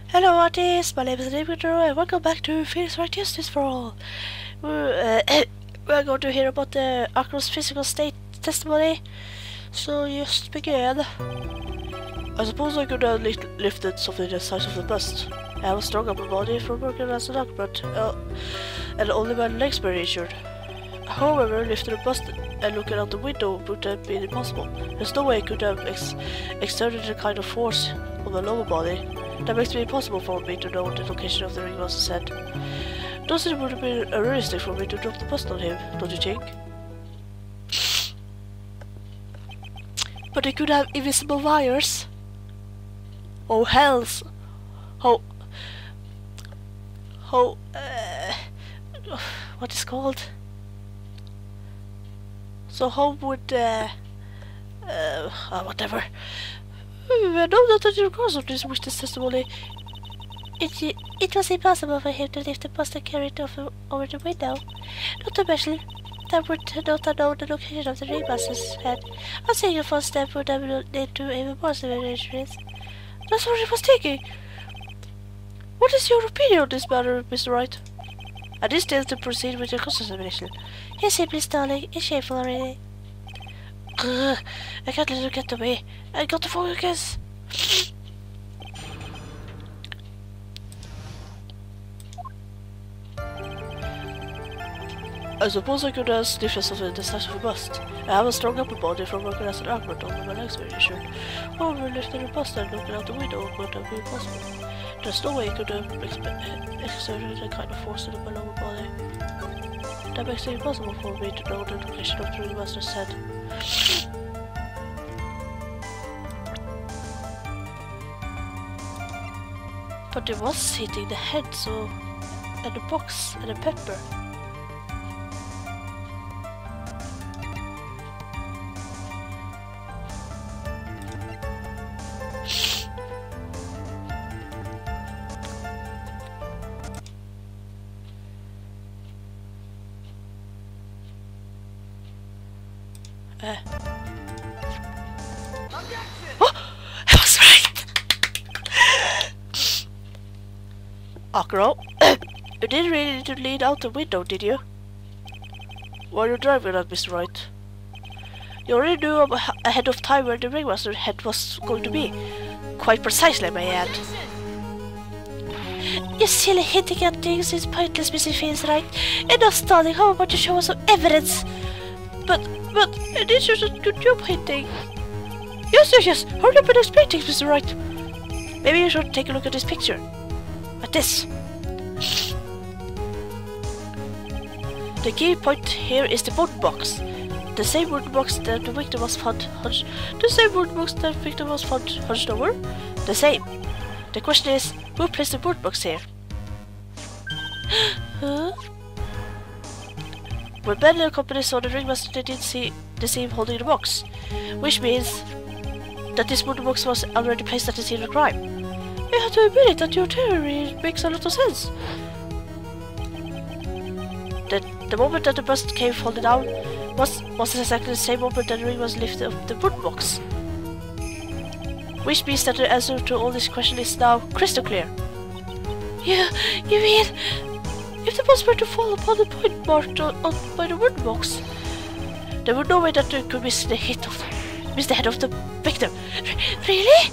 Hello artists, my name is David and welcome back to Phoenix Wright Justice for All. We're going to hear about the Akron's physical state testimony, so just begin. I suppose I could have lifted something the size of the bust. I have a strong upper body from working as a doctor, and only my legs were injured. However, lifting a bust and looking out the window would have been impossible. There's no way I could have exerted the kind of force on my lower body that makes it impossible for me to know the location of the ringmaster's head. Thus it would have been unrealistic for me to drop the bust on him, don't you think? But they could have invisible wires. Oh hells! What is called? So how would whatever. I know that the cause of this witness testimony. It was impossible for him to lift the bust and carry it over the window. Not to mention that would not have known the location of the ringmaster's head. A single false step would have led to even more severe injuries. That's what I was thinking. What is your opinion on this matter, Mr. Wright? I did still to proceed with your cross-examination. He's simply stalling. It's shameful already. I can't let it get to me. I got to focus. I suppose I could have sniffed something the size of a bust. I have a strong upper body from working as an armor, only my legs were injured. However, lifting a bust and looking out the window would have been possible. There's no way I could have exerted the kind of force in my lower body that makes it impossible for me to know the location of the ringmaster's head. But it was hitting the head, so... and the box, and the pepper. Oh! I was right! Akro, you didn't really need to lean out the window, did you? While you're driving that, Mr. Wright. You already knew ahead of time where the ringmaster's head was going to be. Quite precisely, may I add. You silly hinting at things is pointless, Mr. Phoenix Wright. Enough stalling, how about you show us some evidence? But, it is just a good job hinting. Yes, hurry up and explain things, Mr. Wright. Maybe you should take a look at this picture. At this. The key point here is the wooden box. The same wooden box that the victim was found hunched. The same wooden box that the victim was found hunched over. The same. The question is, who placed the wooden box here? Huh? When Ben and the company saw the ringmaster, they didn't see him holding the box, which means that this wooden box was already placed at the scene of the crime. You have to admit that your theory makes a lot of sense. The moment that the bust came falling down was exactly the same moment that the ringmaster lifted up the wooden box. Which means that the answer to all this question is now crystal clear. You mean... if the bus were to fall upon the point marked by the wooden box, there would no way that they could miss the head of the victim. Really?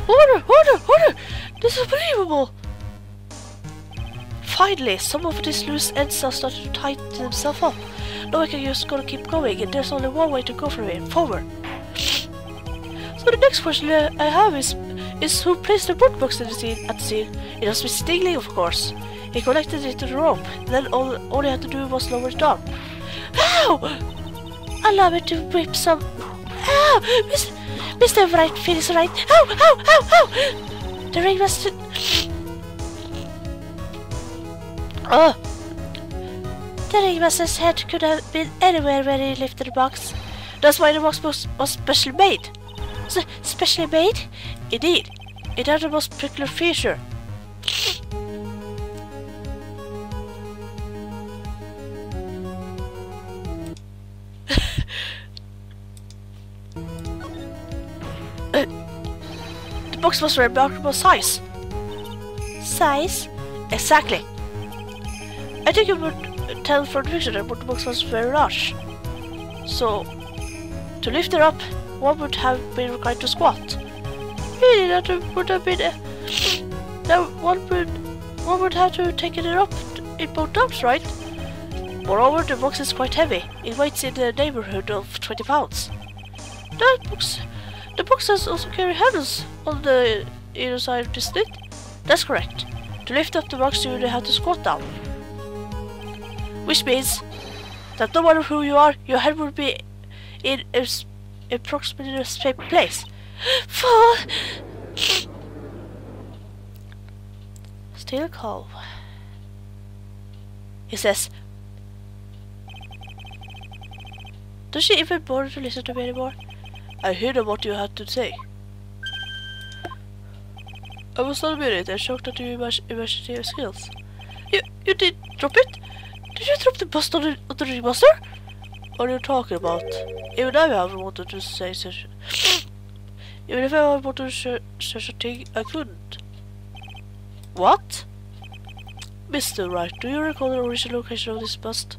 Order! This is unbelievable! Finally, some of these loose ends are starting to tighten themselves up. Now I can just gotta keep going, and there's only one way to go from here, forward. So the next question I have is who placed the wooden box at the scene? It was Mr. Stingley, of course. He connected it to the rope, then all he had to do was lower it down. Ow! Allow me to whip some... Ow! Mr. Wright, Phoenix Wright. Ow! The ringmaster... The ringmaster's head could have been anywhere where he lifted the box. That's why the box was specially made. Specially made? Indeed. It had the most peculiar feature. box was remarkable size. Size? Exactly. I think you would tell from the picture that the box was very large. So, to lift it up, one would have been required to squat. Really, that would have been... Now, one would have to take it up in both arms, right? Moreover, the box is quite heavy. It weighs in the neighborhood of 20 pounds. The box has also carry handles on the inner side of the slit. That's correct. To lift up the box, you would have to squat down. Which means that no matter who you are, your head would be in approximately the same place. Fall! Still calm. He says, does she even bother to listen to me anymore? I heard what you had to say. I was not a minute and shocked at your imaginative skills. You did drop it? Did you drop the bust on the remaster? What are you talking about? Even I have wanted to say such... Even if I wanted to say such a thing, I couldn't. What? Mr. Wright, do you recall the original location of this bust?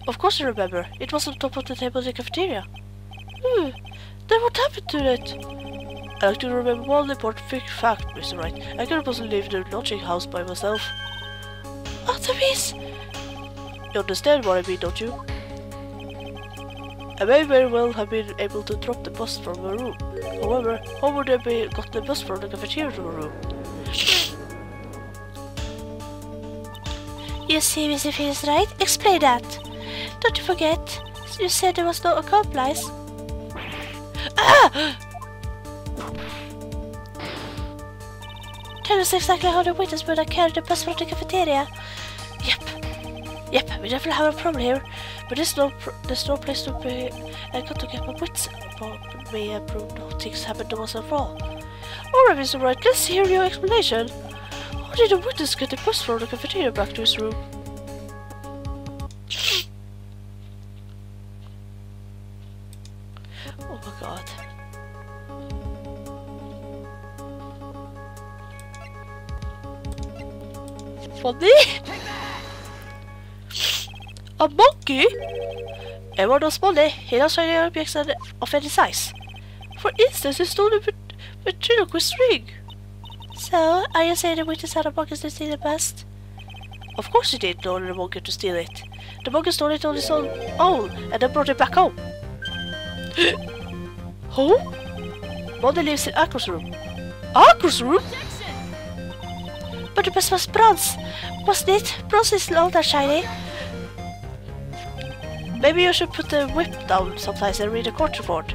Of course I remember. It was on top of the table in the cafeteria. Then what happened to it? I like to remember one important fact, Mr. Wright. I cannot possibly leave the lodging house by myself. Artemis! You understand what I mean, don't you? I may very well have been able to drop the bust from my room. However, how would I be got the bust from the cafeteria to my room? You see, Mr. Phil's right? Explain that. Don't you forget, you said there was no accomplice. Ah! Tell us exactly how the witness would have carried the bus from the cafeteria. Yep, we definitely have a problem here. But there's no place to be. I got to get my wits about me and prove no things happened to us at all. Alright, Mr. Wright, let's hear your explanation. How did the witness get the bus from the cafeteria back to his room? Oh my god. Funny? A monkey? Everyone knows money. He does shiny objects of any size. For instance, he stole a ventriloquist ring. So, are you saying the witness had a monkey to steal the bust? Of course he did in order the monkey to steal it. The monkey stole it on his own and then brought it back home. Home? Money lives in Akro's room. Akro's room? But the bust was bronze, wasn't it? Bronze is not that shiny. Maybe you should put the whip down sometimes and read a court report.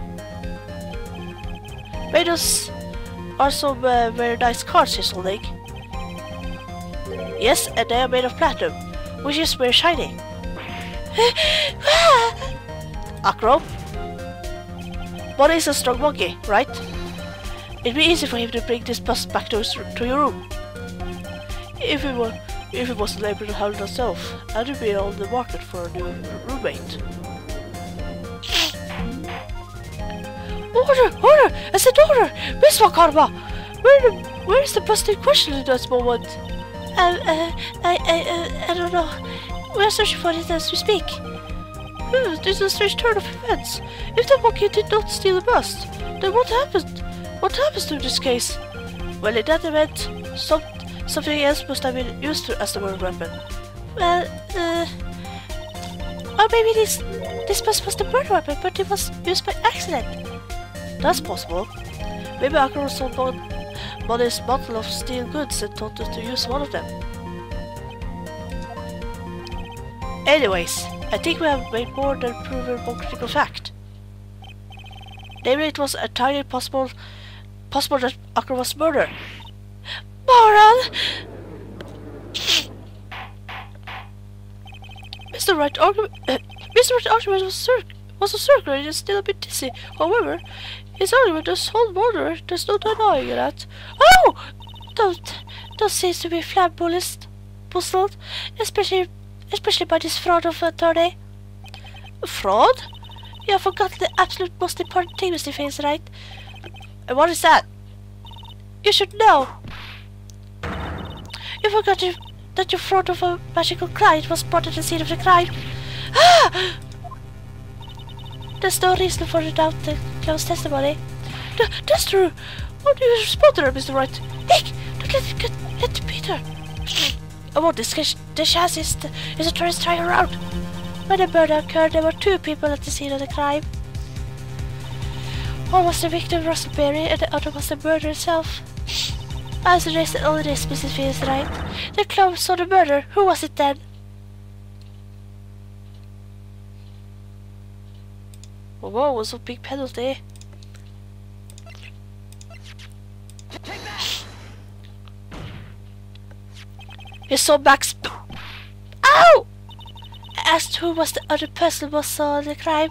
Maybe those are some very nice cards he's holding. Yes, and they are made of platinum, which is very shiny. Akro? Money is a strong monkey, right? It'd be easy for him to bring this bust back to your room. If he wasn't able to handle himself, I'd be on the market for a new roommate. Order! I said order! Miss Wakarma! Where is the bust in question in this moment? I don't know. We're searching for it as we speak. This is a strange turn of events. If the monkey did not steal the bust, then what happened? What happens to this case? Well, in that event, something else must have been used as the murder weapon. Well, or maybe this bust was the murder weapon, but it was used by accident. That's possible. Maybe Akro sold Money's bottle of steel goods and thought to use one of them. Anyways, I think we have made more than proven one critical fact. Namely, it was entirely possible that Akro was murdered. Moral! Mr. Wright's argument was a circular and is still a bit dizzy. However, his argument does hold water. There's no denying that. Oh! Don't seem to be puzzled, especially by this fraud of attorney. Fraud? You have forgotten the absolute most important thing, Mr. Face, right? And what is that? You should know. You forgot that your fraud of a magical client was spotted at the scene of the crime. Ah! There's no reason for it out the close testimony. That's true. What do you respond to her, Mr. Wright? Hey, don't let it get Peter. I won't discuss the chassis is a tourist trying around. When the murder occurred, there were 2 people at the scene of the crime. One was the victim, Rosenberry, and the other was the murderer himself. I was arrested only this, Mrs. Fields, right? The clown saw the murder. Who was it then? Whoa, what's a big penalty? You saw Max. Ow! I asked who was the other person who saw the crime.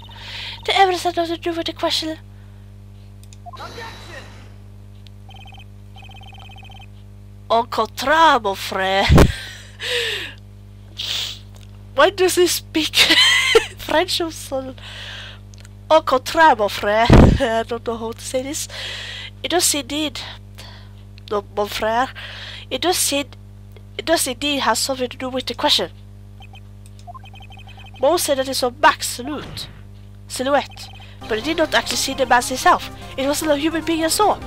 The evidence had nothing to do with the question. Objection! Au contraire, mon frère. Why does he speak French or something? Au contraire, mon frère. I don't know how to say this. It does indeed. No, mon frère. It does indeed have something to do with the question. Mo said that he saw Max silhouette, but he did not actually see the man himself. It wasn't a human being I saw.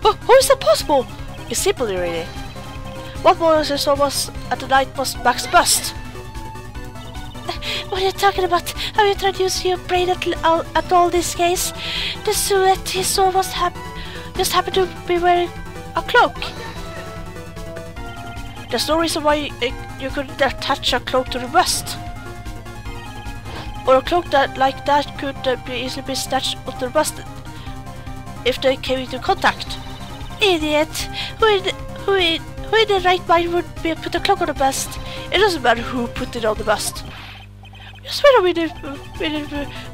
How is that possible? It's simple, really. What Morris saw was at the night was Max's bust. What are you talking about? Have you tried to use your brain at all this case? The silhouette he saw was just happened to be wearing a cloak. There's no reason why you could attach a cloak to the bust. Or a cloak like that could easily be snatched off the bust if they came into contact. Idiot! Who in the right mind would put a cloak on the bust? It doesn't matter who put it on the bust. Just wait a minute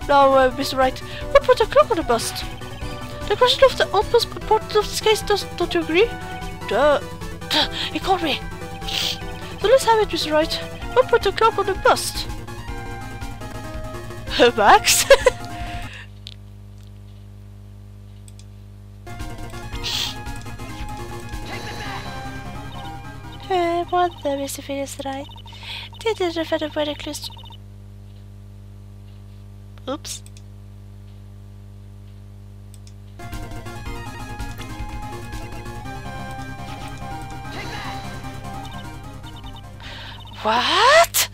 now, Mr. Wright. Who put a cloak on the bust? The question of the utmost importance of this case, don't you agree? Duh. He called me. So let's have it, Mr. Wright. Who put the cloak on the bust? Max? I wonder, Mr. Phineas, right? Did the defendant wear the clues? Oops. What?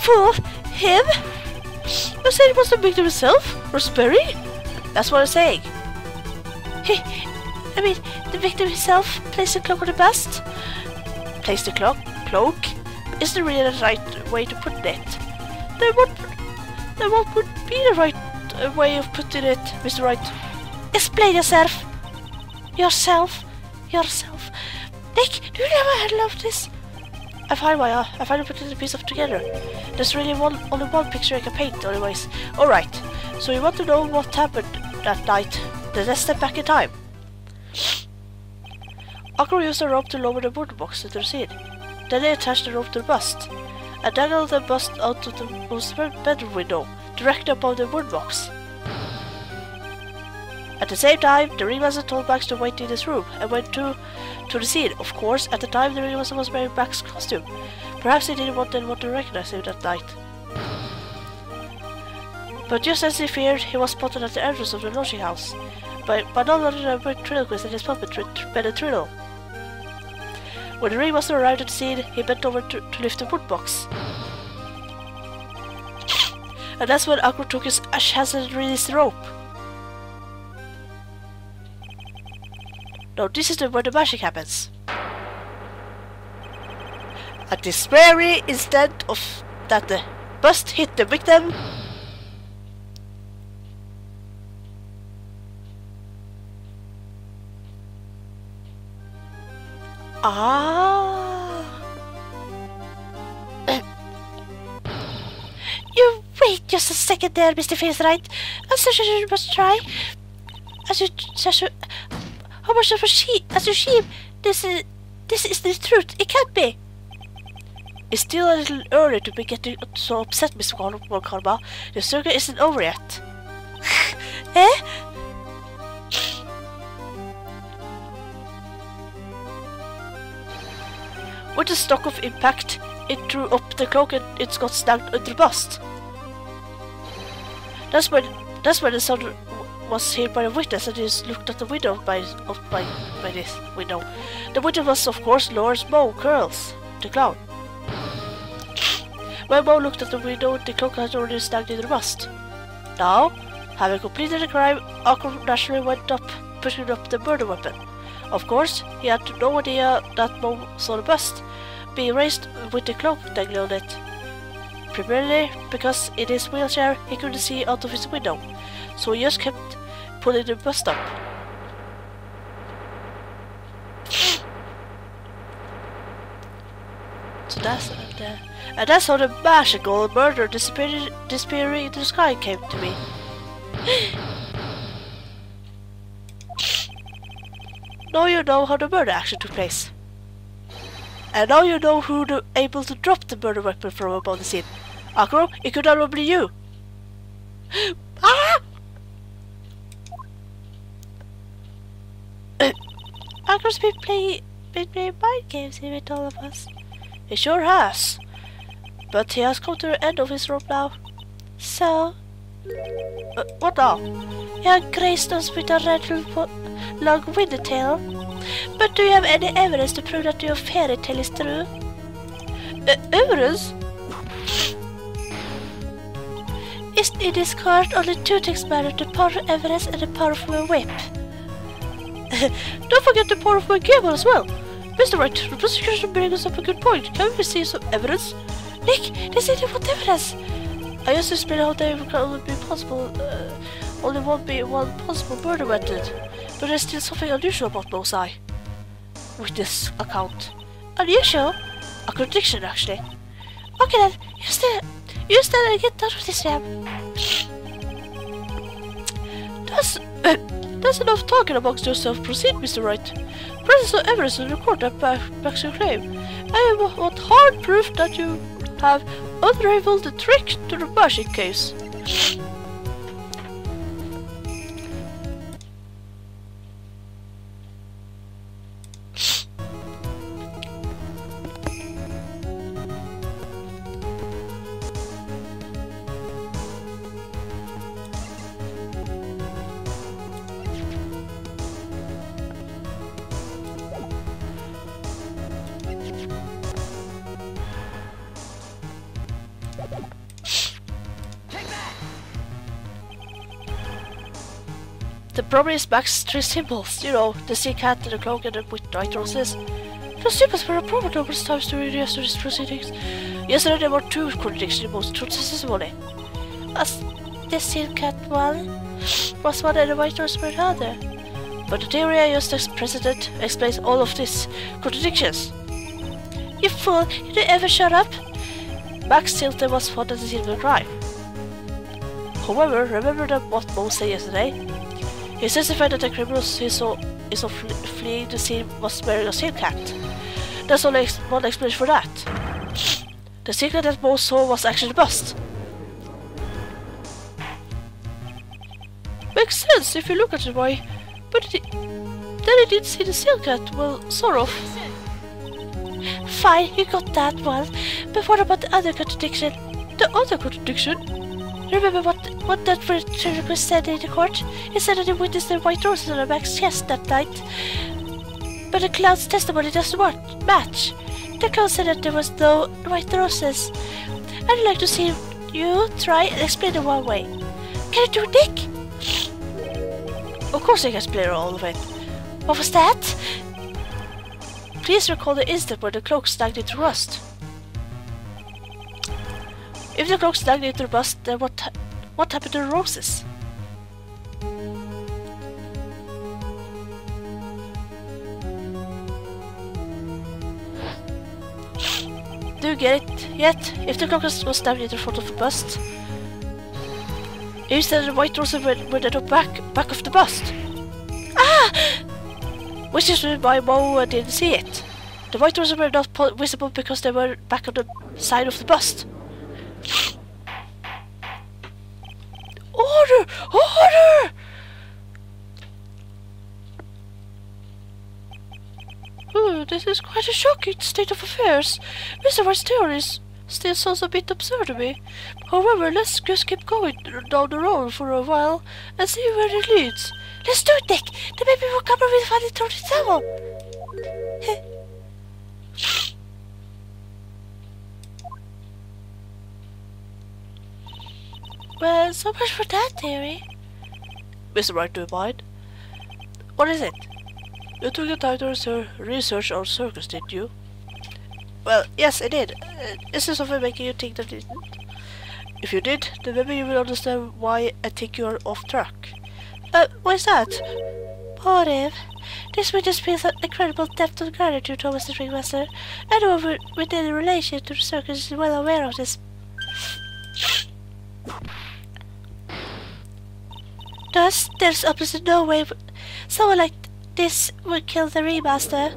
Fool? Him? You said he was the victim himself? Rosemary? That's what I'm saying. I mean, the victim himself placed the cloak on the bust? Placed the cloak? Isn't really the right way to put it. Then what would be the right way of putting it, Mr. Wright? Explain yourself. Yourself. Nick, do you ever love this? I finally put the piece of together. There's really only one picture I can paint, anyways. Alright, so you want to know what happened that night? Then let's step back in time. Akro used a rope to lower the wood box into the scene. Then they attached the rope to the bust, and dangled the bust out of the bedroom window, directly above the wood box. At the same time, the ringmaster told Max to wait in his room, and went to the scene. Of course, at the time the ringmaster was wearing Max's costume. Perhaps he didn't want anyone to recognize him that night. But just as he feared, he was spotted at the entrance of the lodging house by none other than Ventriloquist and his puppet, Benetrilo. When the ringmaster arrived at the scene, he bent over to lift the wood box. And that's when Akro took his chance and released the rope. Now this is where the magic happens. At this very instant of that the bust hit the victim, Ah. You wait just a second there, Mr. Face Right. As such you must try. As you such a how much of a sheep as you sheep. This is the truth. It can't be. It's still a little early to be getting so upset, Mr. Karma. The circle isn't over yet. Eh? With the shock of impact, it threw up the cloak and it got snagged under the bust. That's when the son was here by the witness and he looked at the window by this window. The window was, of course, Lawrence Moe Curls, the clown. When Moe looked at the window, the cloak had already snagged in the bust. Now, having completed the crime, Akron naturally went up, pushing up the murder weapon. Of course, he had no idea that Moe saw the bust being raised with the cloak dangling on it. Primarily because in his wheelchair he couldn't see out of his window, so he just kept pulling the bust up. So that's how the magical murder disappearing into the sky came to be. Now you know how the murder actually took place. And now you know who was able to drop the murder weapon from above the scene. Akro, it could not be you. Ah! Akro's been playing mind games here with all of us. He sure has. But he has come to the end of his rope now. So... what now? He had graced us with a red long-winded tale. But do you have any evidence to prove that your fairy tale is true? Evidence? In this court, only two things matter: the power of evidence and the power of a whip. Don't forget the power of my gavel as well. Mr. Wright, the prosecution brings us up a good point. Can we see some evidence? Nick, they say they want evidence. I just explained how they can only be possible, only one possible murder method. But there's still something unusual about Moe's eye. With this account. Unusual? A contradiction, actually. Okay then, you stand and get out of this jam. That's enough talking amongst yourself. Proceed, Mr. Wright. Presence of evidence in the court that backs your claim. I want hard proof that you have unraveled the trick to the magic case. The problem is Max's three symbols, you know, the sea cat, the cloak, and the white roses. Those symbols were a problem numerous times during yesterday's proceedings. Yesterday there were two contradictions in most truth testimony. As the sea cat one was one and the white rose were the other. But the theory I just presented explains all of these contradictions. You fool, did you ever shut up? Max Silton was found at the scene of the crime. However, remember what Moe said yesterday? He testified that the criminals he saw fleeing the scene was wearing a seal cat. There's only one explanation for that. The seal cat that Moe saw was actually the bust. Makes sense if you look at it, why? But then he didn't see the seal cat. Well, sort of. Fine, you got that one. But what about the other contradiction? The other contradiction? Remember what that ventriloquist said in the court? He said that he witnessed the white roses on Max's chest that night. But the clown's testimony doesn't match. The clown said that there was no white roses. I'd like to see you try and explain it one way. Can you do it, Nick? Of course I can explain all of it. What was that? Please recall the instant where the cloak snagged into rust. If the cloak snagged into the bust, then what happened to the roses? get it yet? If the clock was down in the front of the bust, instead the white roses were at the back of the bust. Ah! Which is why Mo didn't see it. The white roses were not visible because they were back on the side of the bust. Order! Order! This is quite a shocking state of affairs. Mr. Wright's theories still sounds a bit absurd to me. However, let's just keep going down the road for a while and see where it leads. Let's do it, Dick! Then maybe we'll come up with funny turn it Well, so much for that theory. Mr. Wright, do you mind? What is it? You took your time to research our circus, didn't you? Well, yes, I did. Is there something making you think that I didn't? If you did, then maybe you will understand why I think you are off track. Why's that? Motive. This witness feels an incredible depth of gratitude towards the ringmaster. Anyone with any relation to the circus is well aware of this. Thus, there's absolutely no way someone like this would kill the ringmaster.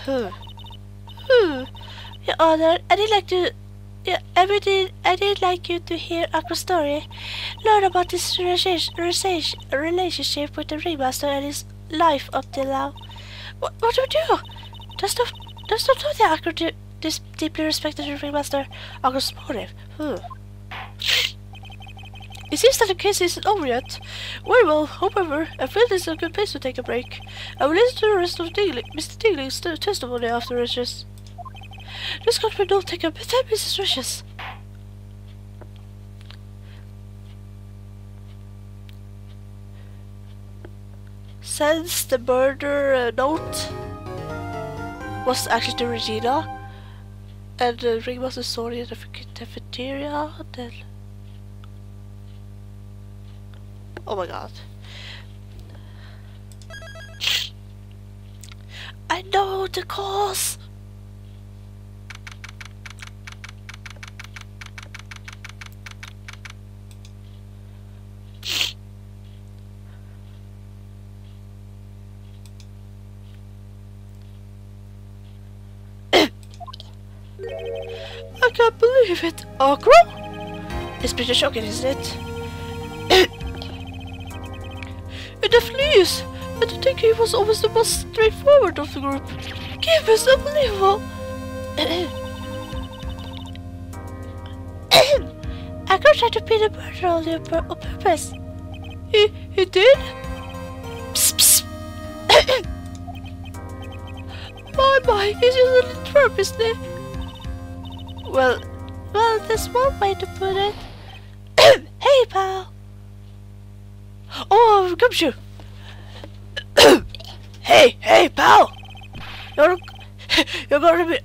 Your Honor, I did like you to hear Akko's story. Learn about his relationship with the ringmaster and his life up till now. What do we do? Does not know that Akko deeply respected the ringmaster. Akko's motive. It seems that the case isn't over yet. Very well, however, I feel this is a good place to take a break. I will listen to the rest of Mr. Dingley's testimony after Riches. This country don't take a bit of Mrs. Riches. Since the murder note was actually to Regina, and the ringmaster saw it in the cafeteria, then... Oh my god. I know the cause! I can't believe it, Akko! It's pretty shocking, isn't it? It definitely is! I think he was always the most straightforward of the group. Give us unbelievable! Akko tried to pin the murder on you on purpose. He did? Psst, psst. My, he's just a little twerp, isn't he? Well, there's one way to put it. Hey, pal! Oh, Gumshoe! Hey, pal! You're gonna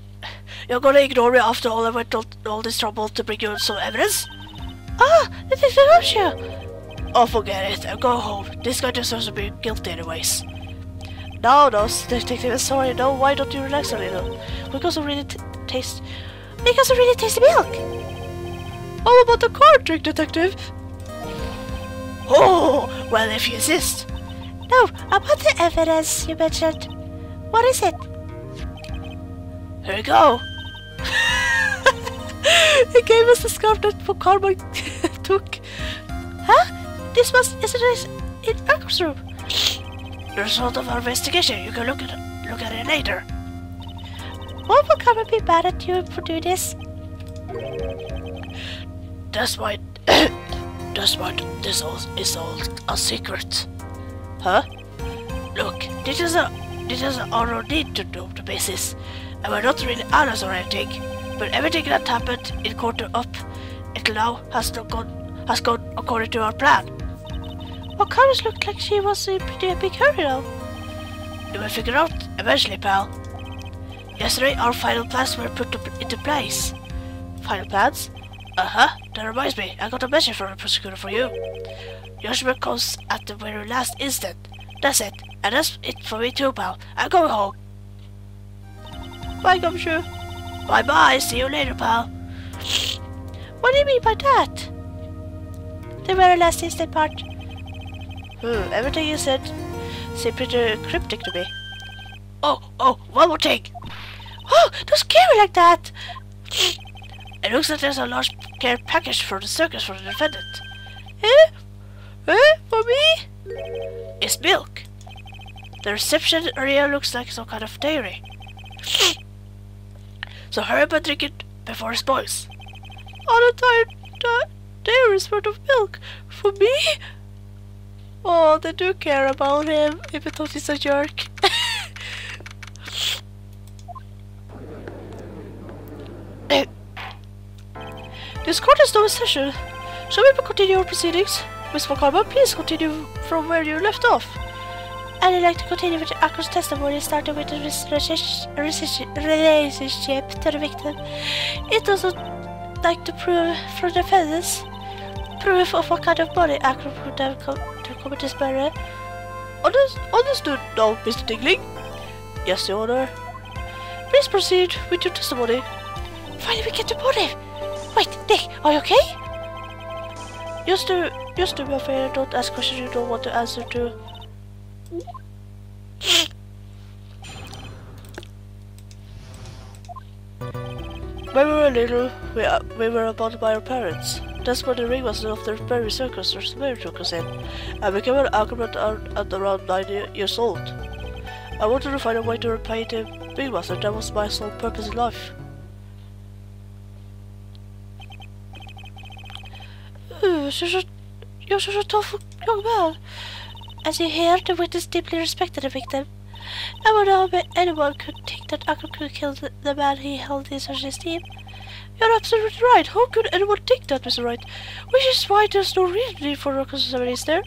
ignore me after all I went all this trouble to bring you some evidence? Ah, Detective Gumshoe! Oh, forget it. I'm going home. This guy deserves to be guilty anyways. No, Detective, I'm sorry. No, why don't you relax a little? Because I really taste the milk. How about the card trick, Detective? Oh, well, if you insist. No, about the evidence you mentioned. What is it? Here we go. He gave us the scarf that Karma took. Huh? This isn't in Akko's room. The result of our investigation. You can look at it later. What will Karma be mad at you for doing this? That's why this is all a secret. Huh? Look, this is our need to know the basis. And we're not really honest or anything. But everything that happened in quarter up until now has gone according to our plan. Well, Carlos looked like she was in pretty big hurry now. You will figure out eventually, pal. Yesterday, our final plans were put into place. Final plans? That reminds me, I got a message from the prosecutor for you. Judgment comes at the very last instant. That's it, and that's it for me too, pal. I'm going home. Bye, Gumshoe. Bye-bye. See you later, pal. What do you mean by that? The very last instant part. Everything you said seemed pretty cryptic to me. Oh, one more thing. Oh, don't scare me like that. It looks like there's a large care package for the circus for the defendant. For me? It's milk. The reception area looks like some kind of dairy. So hurry up and drink it before it spoils. All the time, dairy's worth of milk. For me? Oh, they do care about him, even though he's a jerk. This court is now in session. Shall we continue our proceedings? Miss McCormick, please continue from where you left off. I'd like to continue with Akron's testimony, starting with the relationship to the victim. It doesn't like to prove from the defendants proof of what kind of money Akron would have come to commit this murder. Understood now, Mr. Tingling? Yes, Your Honor. Please proceed with your testimony. Finally, we get the motive. Wait, Nick, are you okay? Just do me a favor, don't ask questions you don't want to answer to. When we were little, we were abandoned by our parents. That's when the ringmaster of the Berry Circus or Smear took us in. I became an acrobat at around 9 years old. I wanted to find a way to repay the ringmaster. That was my sole purpose in life. You're such a tough young man. As you hear, the witness deeply respected the victim. I wonder how anyone could think that Akron could kill the man he held in such esteem. You're absolutely right. How could anyone think that, Mr. Wright? Which is why there's no real need for reconciliation, is there?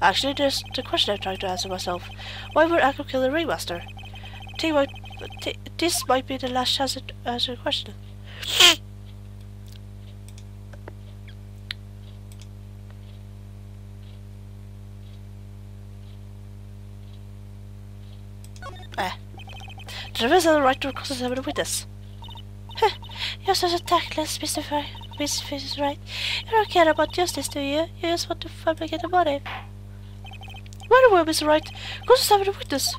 Actually, there's the question I'm trying to answer myself. Why would Akron kill the ringmaster? This might be the last chance to answer the question. The defense has the right to cross-examine the witness. You're such a tactless, Mr. Wright. You don't care about justice, do you? You just want to fabricate the body. Very well, Mr. Wright. Cross-examine the witness.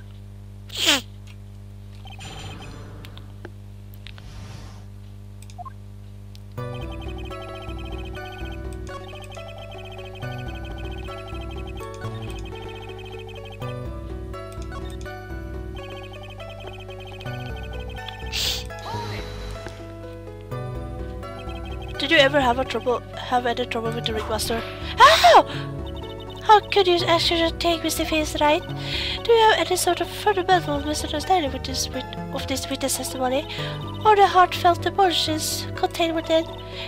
Did you ever have any trouble with the ringmaster? How? How could you actually take Mr. Finn's right? Do you have any sort of fundamental misunderstanding of this witness testimony, or the heartfelt emotions contained within?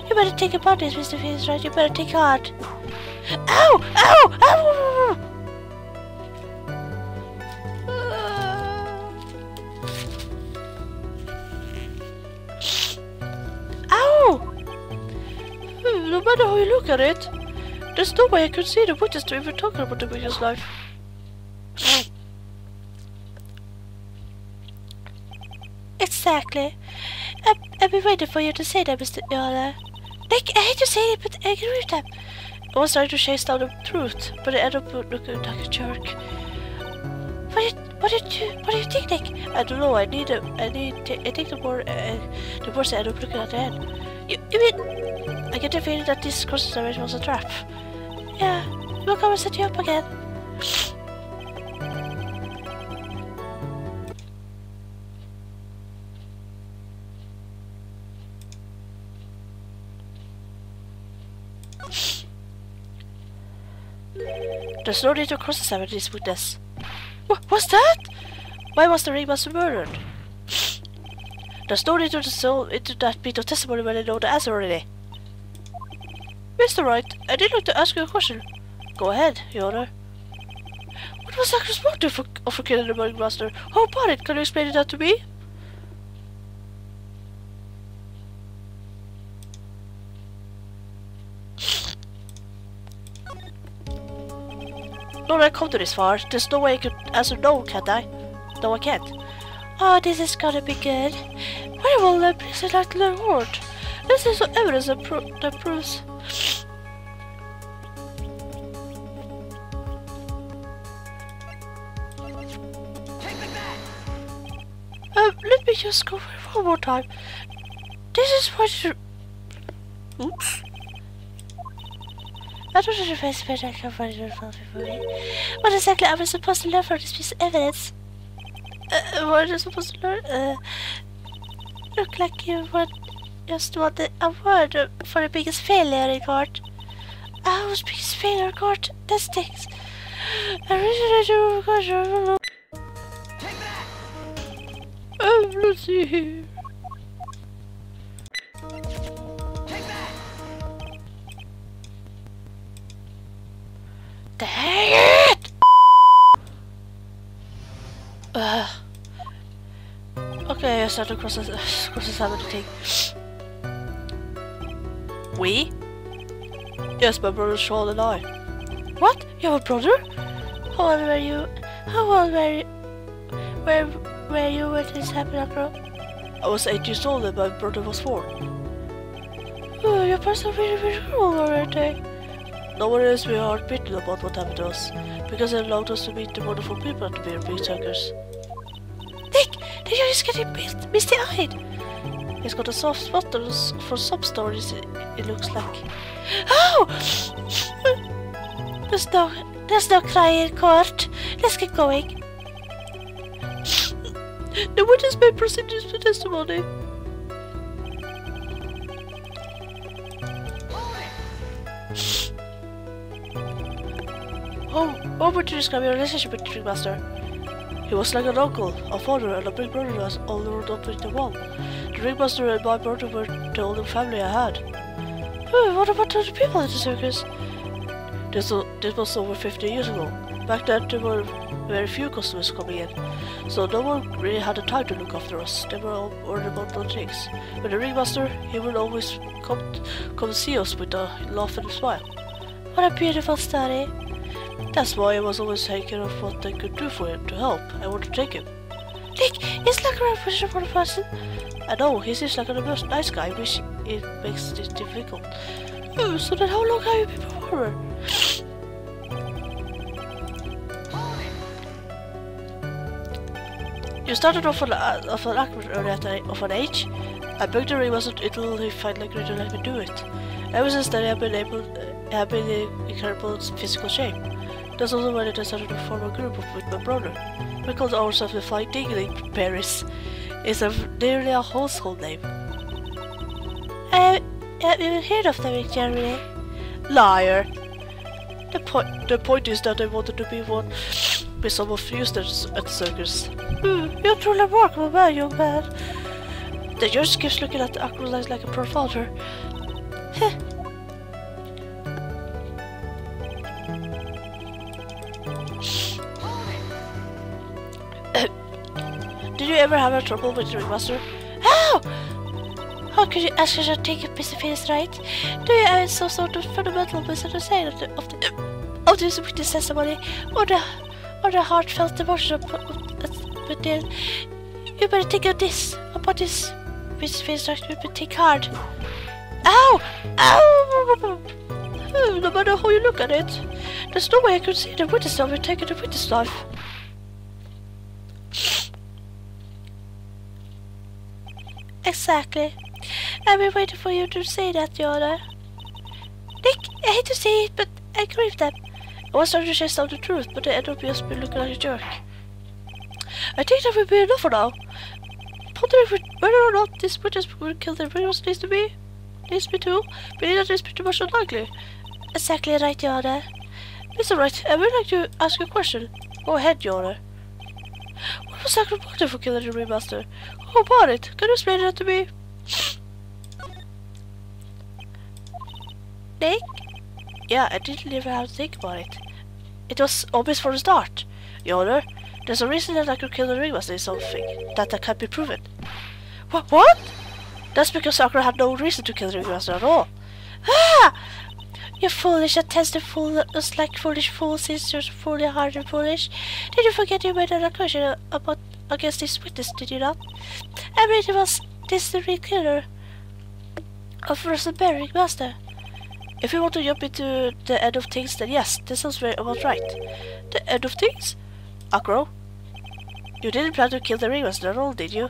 You better think about this, Mr. Finn's right. You better think hard. Ow! Ow! Ow! No matter how you look at it, there's no way I could see the witness to even talking about the victim's life. Exactly. I've been waiting for you to say that, Mr. Yola. Nick, I hate to say it, but I agree with them. I was trying to chase down the truth, but I ended up looking like a jerk. What do you think, Nick? I don't know. I think the more I end up looking at the end. You mean? I get the feeling that this cross-examination was a trap. Yeah, we'll come and set you up again. There's no need to cross-examine this witness. What's that? Why was the ringmaster murdered? There's no need to delve into that bit of testimony when I know the answer already. Mr. Wright, I did like to ask you a question. Go ahead, Your Honor. What was Akron's motive for killing the ringmaster? How about it? Can you explain that to me? Now that I come to this far, there's no way I can answer no, can't I? No, I can't. Oh, this is gonna be good. Very well, please select the reward. This is evidence that proves. Let me just go one more time. This is what you... Oops. I don't know if I spent I can find it for me. What exactly am I supposed to learn from this piece of evidence? What am I supposed to learn? Look like you just want the award for the biggest failure in court. I was biggest failure in court. That stinks. I really do because I don't know. Take that! Let's see here. Take that! Dang it! Okay, I started across the side thing. We? Yes, my brother Sean and I. What? You have a brother? How old were you? How old were you? Where you when this happened, Uncle? I was 8 years old and my brother was 4. Oh, your parents are really, really cruel, aren't they? No one else we are bitter about what happened to us, because it allowed us to meet the wonderful people at the beer big suckers. Nick! Did you just get misty-eyed? He's got a soft spot for some stories, it looks like. Oh! There's no crying in court. Let's get going. The witness may proceed to testimony. How would you describe your relationship with the ringmaster? He was like an uncle, a father, and a big brother who was all rolled up into one. The ringmaster and my brother were the only family I had. What about the other people at the circus? This was over 50 years ago. Back then there were very few customers coming in, so no one really had the time to look after us. They were all worried about other things. But the ringmaster, he would always come see us with a laugh and a smile. What a beautiful story. That's why I was always thinking of what I could do for him to help. I wanted to take him. Nick, he's like a real for the person. I know, he seems like a nice guy, which it makes it difficult. So then how long have you been before? You started off an accurate early of an age. I begged the ringmaster until he finally agreed to let me do it. Ever since then I have been in incredible physical shape. That's also when I started to form a group with my brother. We called ourselves the Flying Dingling Paris. It's nearly a household name. I haven't even heard of them in Germany. Liar! The point is that I wanted to be one with some of you at the circus. You're truly a remarkable man, young man. The judge keeps looking at the acrolite like a poor father. Did you ever have a trouble with the ringmaster? How? How could you ask us to take a piece of his right? Do you have some sort of fundamental misunderstanding of this witness testimony, or the heartfelt emotion but then you better think of this, about this piece of his right, you better think hard. Ow! Ow! No matter how you look at it, there's no way I could see the witness knife taking the witness knife. Exactly. I've been waiting for you to say that, Your Honor. Nick, I hate to say it, but I agree with them. I was trying to chase down the truth, but I ended up just looking like a jerk. I think that will be enough for now. Pondering whether or not this witness will kill the ringmaster needs to be too, but that is pretty much unlikely. Exactly right, Your Honor. Mr. Wright, I would like to ask you a question. Go ahead, Your Honor. What was the motive for killing the ringmaster? Who about it? Can you explain that to me? Nick? Yeah, I didn't even have to think about it. It was obvious from the start. Your Honor, there's a reason that I could kill the ringmaster is something that can't be proven. What? That's because Sakura had no reason to kill the ringmaster at all. Ah! You foolish that tends to fool us like foolish fools since you're fully hard and foolish. Did you forget you made an accusation about against this witness, did you not? I mean, it was this the real killer of Rosenberry, Master. If you want to jump into the end of things, then yes, this sounds very about right. The end of things? Acro? You didn't plan to kill the ringmaster at all, did you?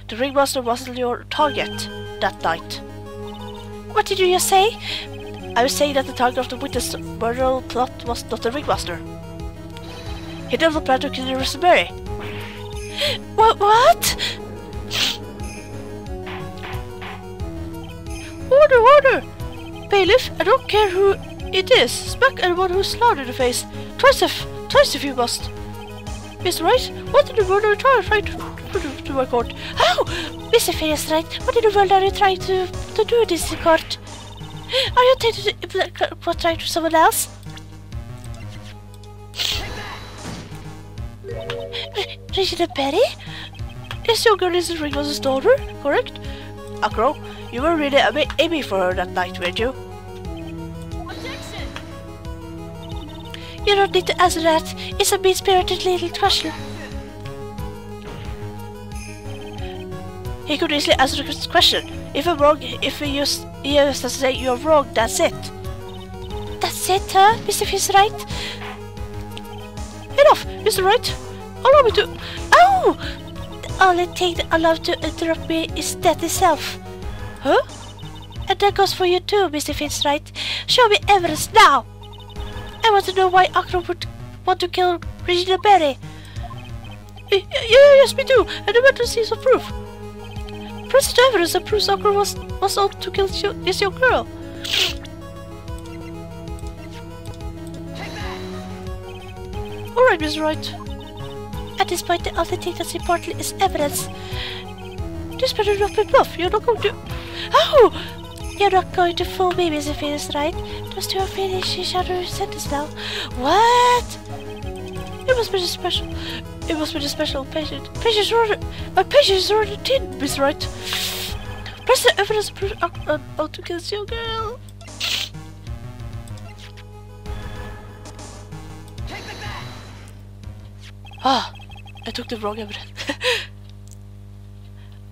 The ringmaster wasn't your target that night. What did you just say? I was saying that the target of the witness murder plot was not the ringmaster. He never planned to kill Rosenberry. What? Order! Bailiff, I don't care who it is. Smack anyone who's slaughtered in the face. Twice if you must. Mr. Wright, what in the world are you trying to my court? How? Mr. Phineas Wright, what in the world are you trying to do this in court? Are you trying to someone else? Regina Perry? This young girl is the ringmaster's daughter, correct? Acro, you were really aiming for her that night, weren't you? Objection! You don't need to answer that. It's a mean-spirited little question. He could easily answer the question. If I'm wrong, if he used to say you're wrong, that's it. That's it, huh, Mr. Fitzwright? Enough, Mr. Wright. Allow me to... Oh! The only thing that allowed to interrupt me is death itself. Huh? And that goes for you too, Mr. Fitzwright. Show me evidence now! I want to know why Acro would want to kill Regina Berry. Yes, me too, and I want to see some proof. Present evidence that proves Acro was out to kill this young girl. Alright, Mr. Wright. At this point, the only thing that's important is evidence. This better not be bluff. You're not going to... Oh! You're not going to fool me, Mr. Phineas, right? Those two are finished each other's sentence now. What? It must be the special... It must be the special patient. Patient's order... My patient is already tin, Miss Wright. Press the evidence to prove how to kill this young girl. Ah, I took the wrong evidence.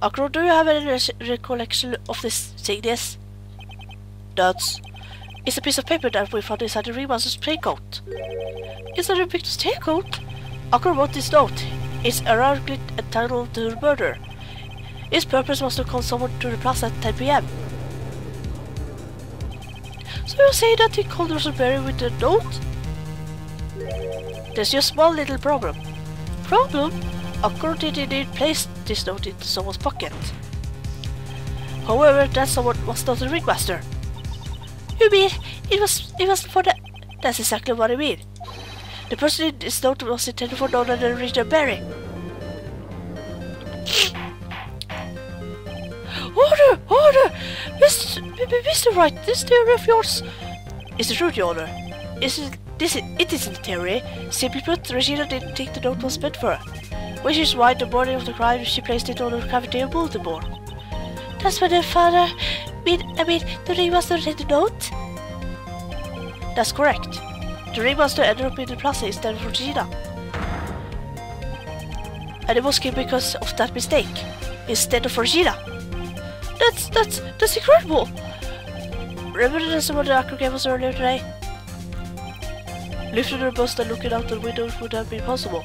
Acro, do you have any recollection of this sickness? Nuts. It's a piece of paper that we found inside the ringmaster's tailcoat. Inside the victim's tailcoat? Acro wrote this note. It's ironically entitled to the murder. Its purpose was to call someone to the plaza at 10 PM. So you're saying that he called Rosenberry with the note? There's just one little problem. Problem? Acro did indeed place this note into someone's pocket. However, that someone was not the ringmaster. You mean it was for the... That's exactly what I mean. The person in this note was intended for none other than Regina Berry. Order! Mr. Wright, this theory of yours is the truth, Your Honor. It isn't a theory. Simply put, Regina didn't think the note was meant for her. Which is why the morning of the crime she placed it on her cafeteria bulletin board. That's when the father... I mean, the ringmaster read the note? That's correct. The ringmaster ended up in the plaza instead of Regina. And it was killed because of that mistake, instead of Regina. That's incredible! Remember the someone the Acro gave us earlier today? Lifting her bust and looking out the window would have been possible.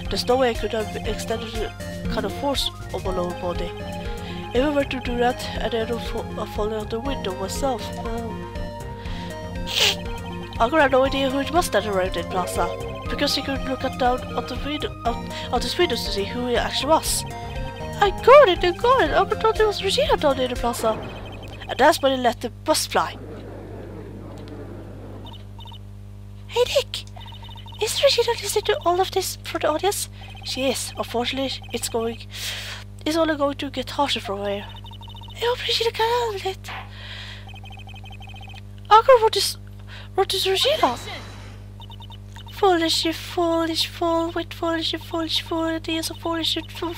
There's no way I could have extended the kind of force on my lower body. If I were to do that, I'd end up falling out the window myself. Acro had no idea who it was that arrived in Plaza, because he could look down out his windows to see who it actually was. I got it! Acro thought it was Regina down in the Plaza. And that's when he let the bus fly. Hey Nick! Is Regina listening to all of this for the audience? She is. Unfortunately, it's only going to get harsher from here. I hope Regina can handle it. Acro wrote this Regina. Foolish, you foolish fool, with foolish, you foolish fool, it is a foolish, you fool.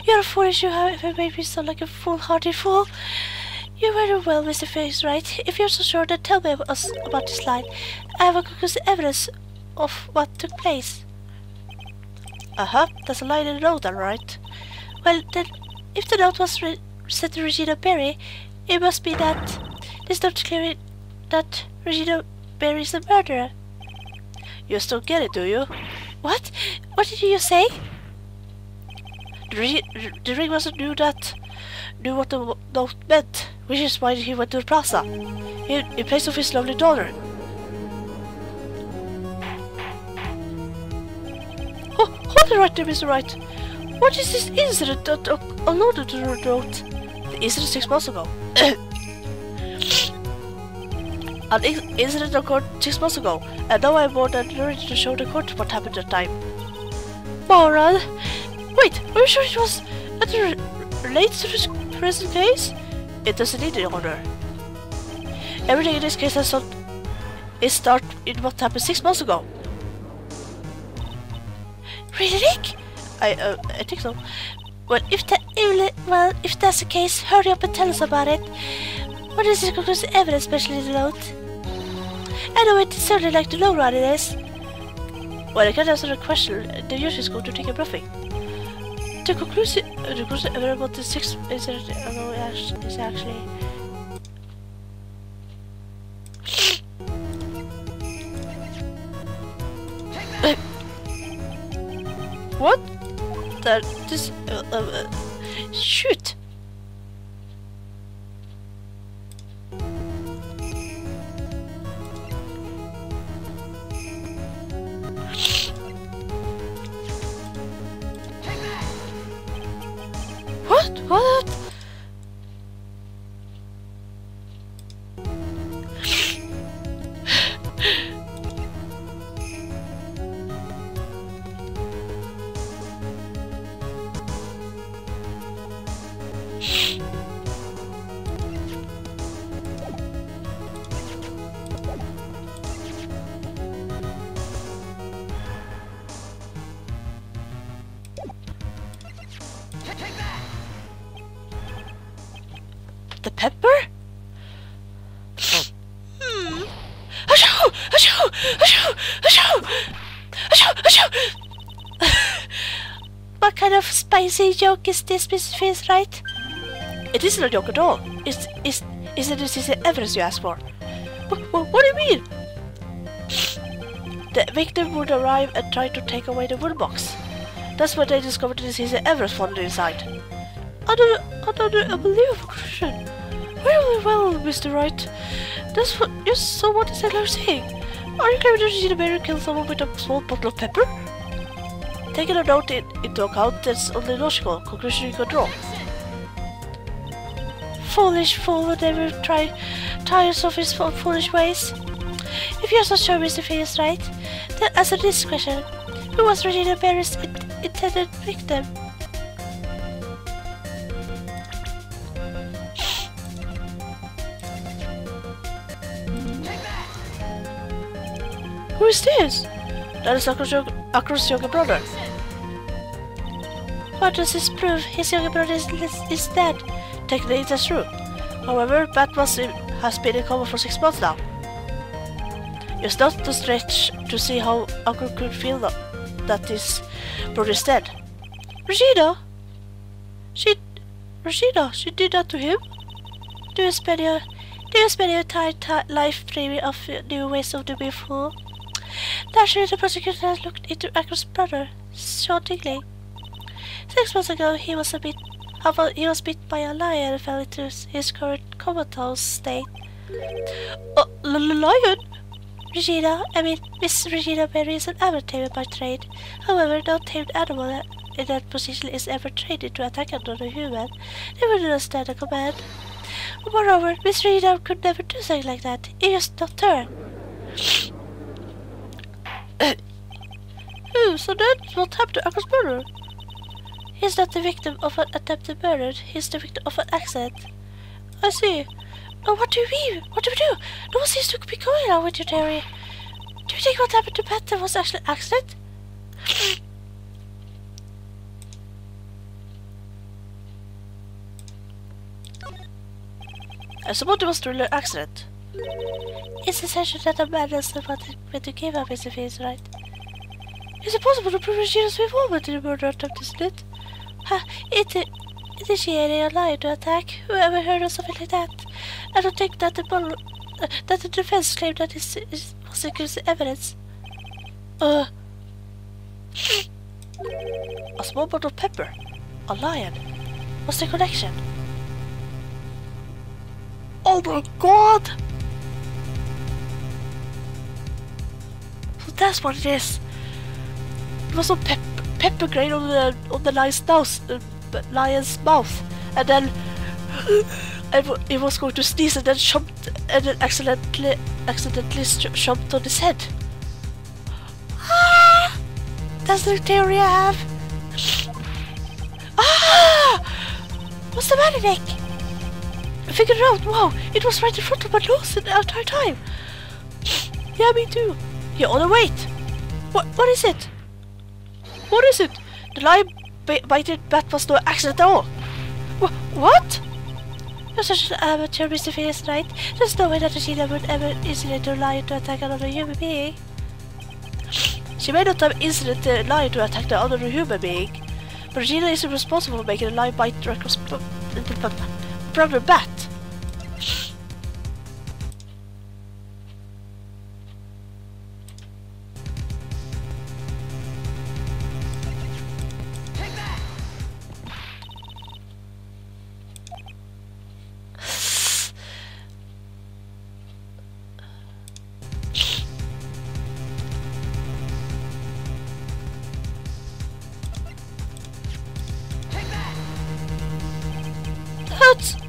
You're a foolish, you have made me sound like a foolhardy fool. You're very well, Mr. Face, right? If you're so sure, then tell me about this line. I have a conclusive evidence of what took place. Uh-huh, that's a line in the note, alright. Well, then, if the note was sent to Regina Berry, it must be that this note clearly that Regina Berry is the murderer. You just don't get it, do you? What? What did you say? The ringmaster knew what the note meant, which is why he went to the plaza, in place of his lovely daughter. Oh, hold it right there, Mr. Wright. What is this incident that alluded to the note? The incident 6 months ago. An incident occurred 6 months ago, and now I'm more than ready to show the court what happened at the time. Moral? Wait, are you sure it was relates to this present case? It doesn't need an order. Everything in this case has start in what happened 6 months ago. Really, Rick? I think so. Well, if that's the case, hurry up and tell us about it. What is the conclusive evidence, especially in the note? I know it certainly like to know what it is. Well, I can't answer the question. The usual is going to take a bluffing. The conclusive evidence about the 6 incident ago is actually. What? That this shoot. What? The pepper? Achoo! Achoo! Achoo! Achoo! Achoo! Achoo! What kind of spicy joke is this, Mrs. Face, right? It isn't a joke at all. Is it the evidence you asked for? What do you mean? The victim would arrive and try to take away the wood box. That's when they discovered the disease evidence found inside. Unbelievable conclusion. Well, Mr. Wright. That's what. So what is that saying? Are you claiming that Regina Berry killed someone with a small bottle of pepper? Taking a note into account, that's only logical conclusion you could draw. Foolish fool would never tires of his foolish ways. If you're so sure Mr. Face is right, then answer this question. Who was Regina Berry's intended victim? Who is this? That is Akro's younger brother. What does this prove? His younger brother is dead. Technically, that's true. However, Bat has been in coma for 6 months now. It's not a stretch to see how Akro could feel that his brother is dead. Regina? She did that to him? Do you spend your entire life dreaming of new ways of doing fool? Naturally, the prosecutor has looked into Akro's brother, Sean Dingley. 6 months ago, he was bit by a lion and fell into his current comatose state. Lion? Miss Regina Berry is an avid tamer by trade. However, no tamed animal in that position is ever trained to attack another human. They would understand the command. Moreover, Miss Regina could never do something like that. It is not her. So that's what happened to Akro's brother? He's not the victim of an attempted murder, he's the victim of an accident. I see. Oh, what do you mean? What do we do? No one seems to be going on with your theory. Do you think what happened to Pat was actually an accident? I suppose it was truly an accident. It's essential that a man does not want to give up his face, right? Is it possible to prove Regina's involvement in the murder attempt, isn't it? Initiating a lie to attack? Whoever heard of something like that? I don't think that the defense claimed that was inclusive evidence. A small bottle of pepper. A lion. What's the connection? Oh my god! So that's what it is. It was some pepper grain on the lion's mouth, and then it was going to sneeze and then accidentally jumped on his head. Ah! That's the theory I have. Ah! What's the matter, Nick? I figured it out. Wow, it was right in front of my nose the entire time. Yeah, me too. Yeah, oh no, wait. What is it? What is it? The lion-baited bat was no accident at all. What? You're such an amateur, Mr. Phineas Wright. There's no way that Regina would ever incident a lion to attack another human being. She may not have incited the lion to attack the other human being, but Regina isn't responsible for making a lion bite the bat.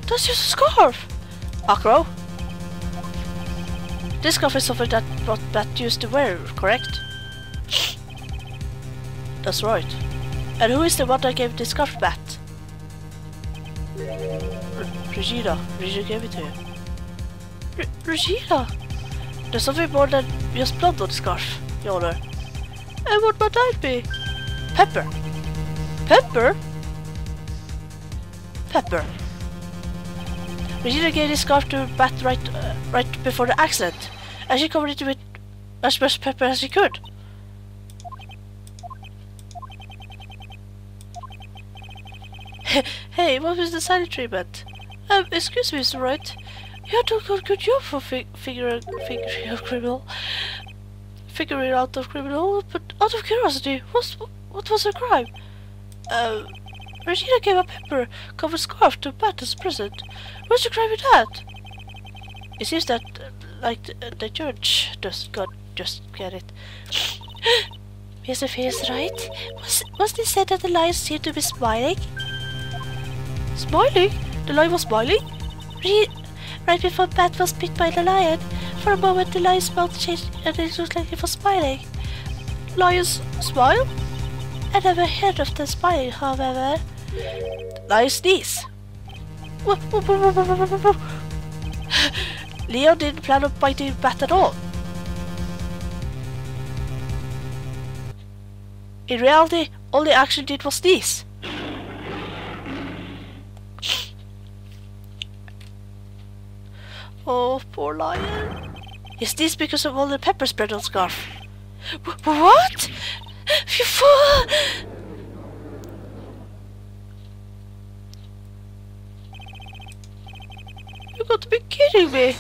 That's just a scarf! Acro? This scarf is something that Bat used to wear, correct? That's right. And who is the one that gave this scarf to Bat? Regina. Regina gave it to him. Regina? There's something more than just blood on the scarf, Your Honor. And what might that be? Pepper. Pepper? Pepper. Regina gave this scarf to Bat right before the accident, and she covered it with as much pepper as she could. Hey, what was the silent treatment? Excuse me, Mr. Wright. You had done a good job for figuring out the criminal, but out of curiosity, what was her crime? Regina gave a pepper-covered scarf to Bat as a present. What's the crime with that? It seems that, the judge just get it. Mr. Phineas Wright, was it said that the lion seemed to be smiling? Smiling? The lion was smiling? Right before Bat was bit by the lion, for a moment the lion's mouth changed and it looked like it was smiling. Lions smile? I never heard of the smiling, however. Lion sneeze. Leo didn't plan on biting Bat at all. In reality, all the action did was sneeze. Oh, poor lion. He sneezed because of all the pepper spread on scarf. What? You fool! You got to be kidding me!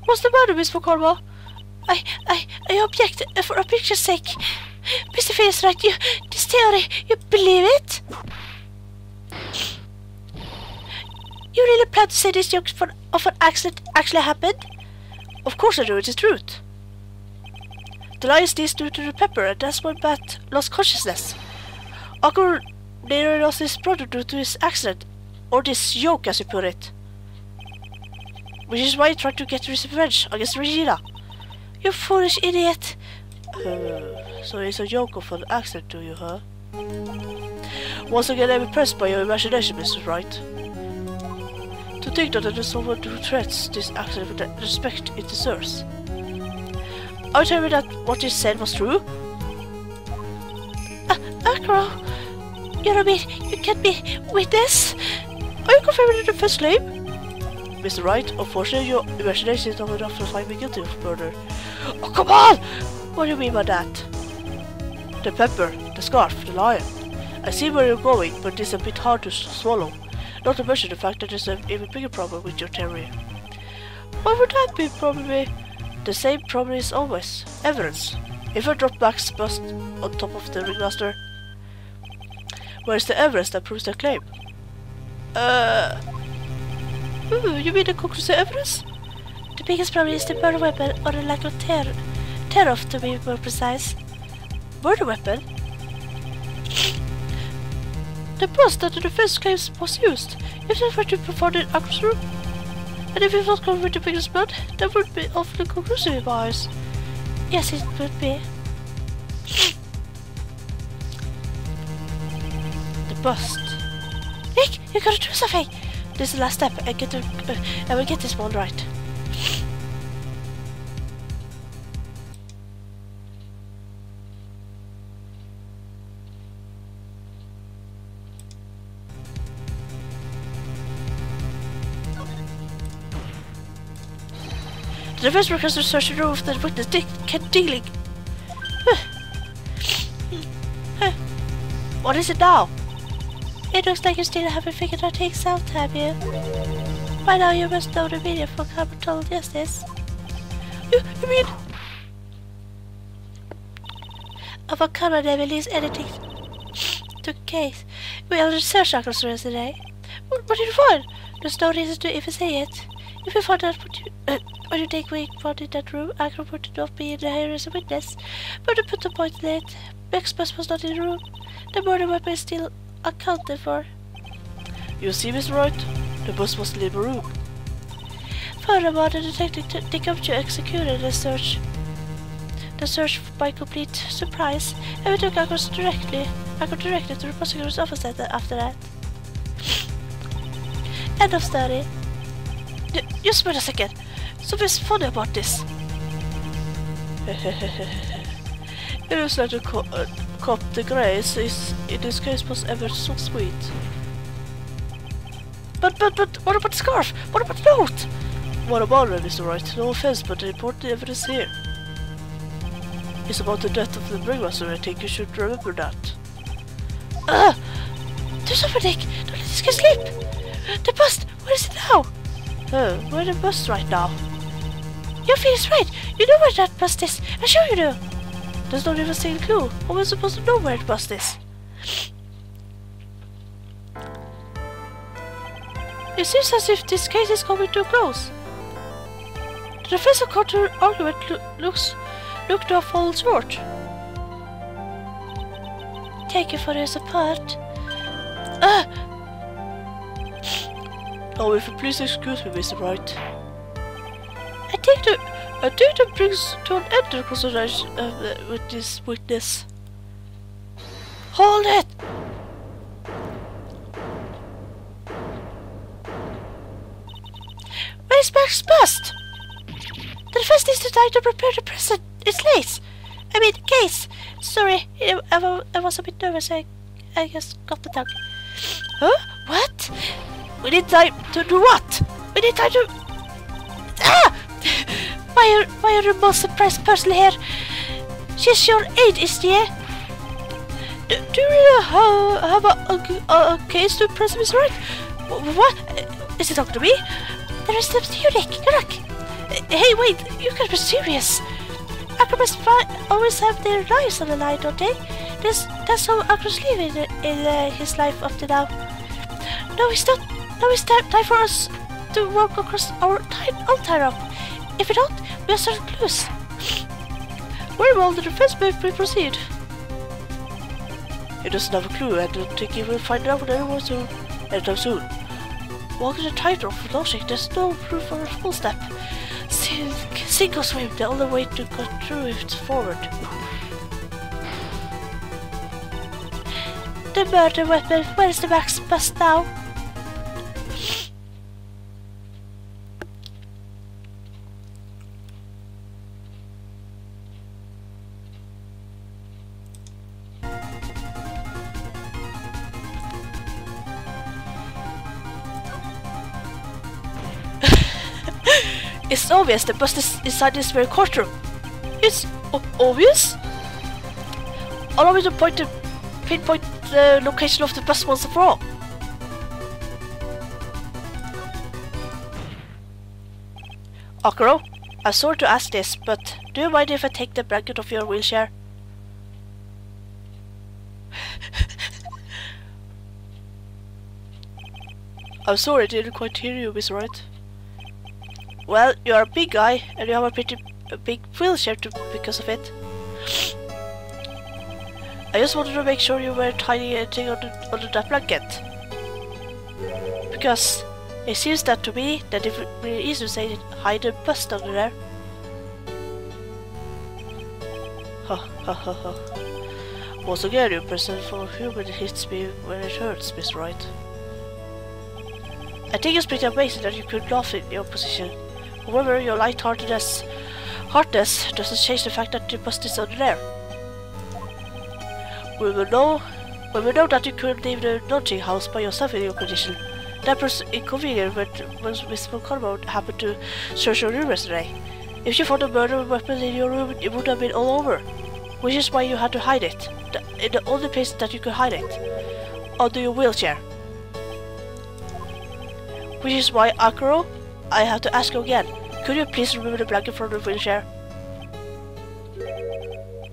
What's the matter, Miss Fokarma? I object for a picture's sake. Mr. Phineas Wright, this theory, you believe it? You really plan to say this joke of an accident actually happened? Of course I do, it is truth. The lion sneezed due to the pepper, and that's when Bat lost consciousness. Uncle later lost his brother due to his accident, or this joke as you put it. Which is why he tried to get his revenge against Regina. You foolish idiot! So it's a joke of an accident to you, huh? Once again I'm impressed by your imagination, Mr. Wright. To think that there is someone who treats this accident with the respect it deserves. Are you telling me that what you said was true? Acro, you know me, you can't be witness? Are you confirming the first claim? Mr. Wright, unfortunately, your imagination is not enough to find me guilty of murder. Oh, come on! What do you mean by that? The pepper, the scarf, the lion. I see where you're going, but it's a bit hard to swallow. Not to mention the fact that there's an even bigger problem with your theory. What would that be, probably? The same problem is always evidence. If I drop Max's bust on top of the ringmaster, where's the evidence that proves their claim? You mean the conclusive evidence? The biggest problem is the murder weapon, or the lack of tear-off to be more precise. Murder weapon? The bust that the defense claims was used. If that were to perform the Acro's room, and if it was covered with the biggest blood, that would be awfully conclusive in my eyes. Yes, it would be. The bust. Nick, you gotta do something! This is the last step. I will get this one right. The defense workers are searching the room of the witness dealing. What is it now? It looks like you still haven't figured out things out, have you? By now you must know the meaning for capital justice. You mean... About Conrad never leaves anything to case. We are research across the rest of the day. What did you find? There's no reason to even say it. If you find out what you think we found in that room, I would not be in the here as a witness. But to put the point in it, Max bus was not in the room. The murder weapon is still accounted for. You see, Mr. Wright? The bus was in the room. Furthermore, the detective to executed the search. The search by complete surprise, and we took Akos directly to the prosecutor's office after that. End of study. Just wait a second. Something's funny about this. It looks like the cop, the Grace, is in this case was ever so sweet. But what about the scarf? What about the note? What about it, Mr. Wright? No offense, but the important evidence here is about the death of the ringmaster. I think you should remember that. Do something, Nick! Don't let this guy sleep! The bus! Where is it now? Where's the bus right now? Your feet is right! You know where that bus is! I'm sure you do! There's not even a single clue. How am I supposed to know where the bus is? It seems as if this case is coming too close. The defense of counter argument look to have fallen short. Thank you for your support. Oh, if you please excuse me, Mr. Wright. I think that brings to an end the consideration with this witness. Hold it! Where's Max's bust? The defense needs to die to prepare the present. It's late. I mean, case. Sorry, I was a bit nervous. I just got the tongue. Huh? What? We need time to do what? We need time to... Ah! Why are the most surprised person here? She's your aide, isn't she? Do you really have a case to press Mr. Wright? What? Is it talking to me? There is steps to you, Nick. Look. Hey, wait. You can't be serious. Acrobats always have their lives on the line, don't they? That's how Acrobats live in his life up to now. No, it's not. Now it's time for us to walk across our tightrope. If we don't, we are certain to lose. Very well, the defense may proceed. He doesn't have a clue, and I don't think he will find out anytime soon. Walking the tightrope with logic, there's no proof for a full step. Sink or swim, the only way to go through it forward. The murder weapon, where's the Max bust now? It's obvious the bus is inside this very courtroom. It's obvious? Allow me to pinpoint the location of the bus once and for all. Akro, I'm sorry to ask this, but do you mind if I take the blanket off your wheelchair? I'm sorry, I didn't quite hear you, Miss Wright. Well, you are a big guy, and you have a big wheelchair because of it. I just wanted to make sure you weren't hiding anything under that blanket. Because it seems that to me that it would be easy to say hide a bust under there. Ha ha ha ha. Once again, your person for human hits me when it hurts, Miss Wright. I think it's pretty amazing that you could laugh in your position. However, your light-heartedness doesn't change the fact that the bust is under there. When we know that you couldn't leave the lodging house by yourself in your condition, that was inconvenient when Miss Turnabout happened to search your room yesterday. If she found a murder weapon in your room, it would have been all over. Which is why you had to hide it. In the only place that you could hide it. Under your wheelchair. Which is why, Akro, I have to ask you again. Could you please remove the blanket from the wheelchair?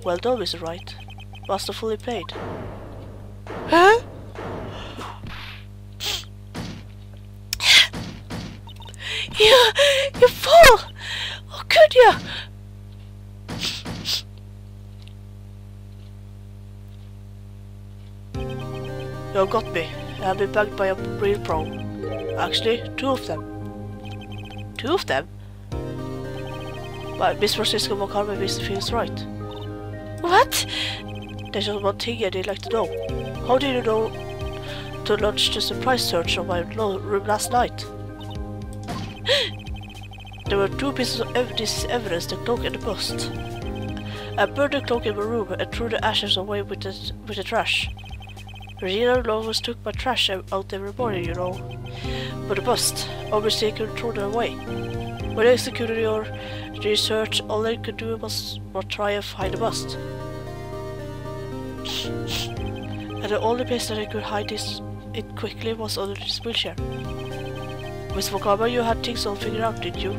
Well done, Mr. Wright. Masterfully played. Huh? You fool! How could you? You got me. I have been bugged by a real pro. Actually, two of them. Two of them? But Miss Francisco McCarthy feels right. What? There's just one thing I'd like to know. How did you know to launch the surprise search on my room last night? There were two pieces of evidence, the cloak and the bust. I burned the cloak in my room and threw the ashes away with the trash. Regina always took my trash out every morning, you know. But the bust, obviously I couldn't throw them away. When I executed your research, all I could do was try and find the bust. And the only place that I could hide it quickly was under this wheelchair. Miss Wakaba, you had things all figured out, didn't you?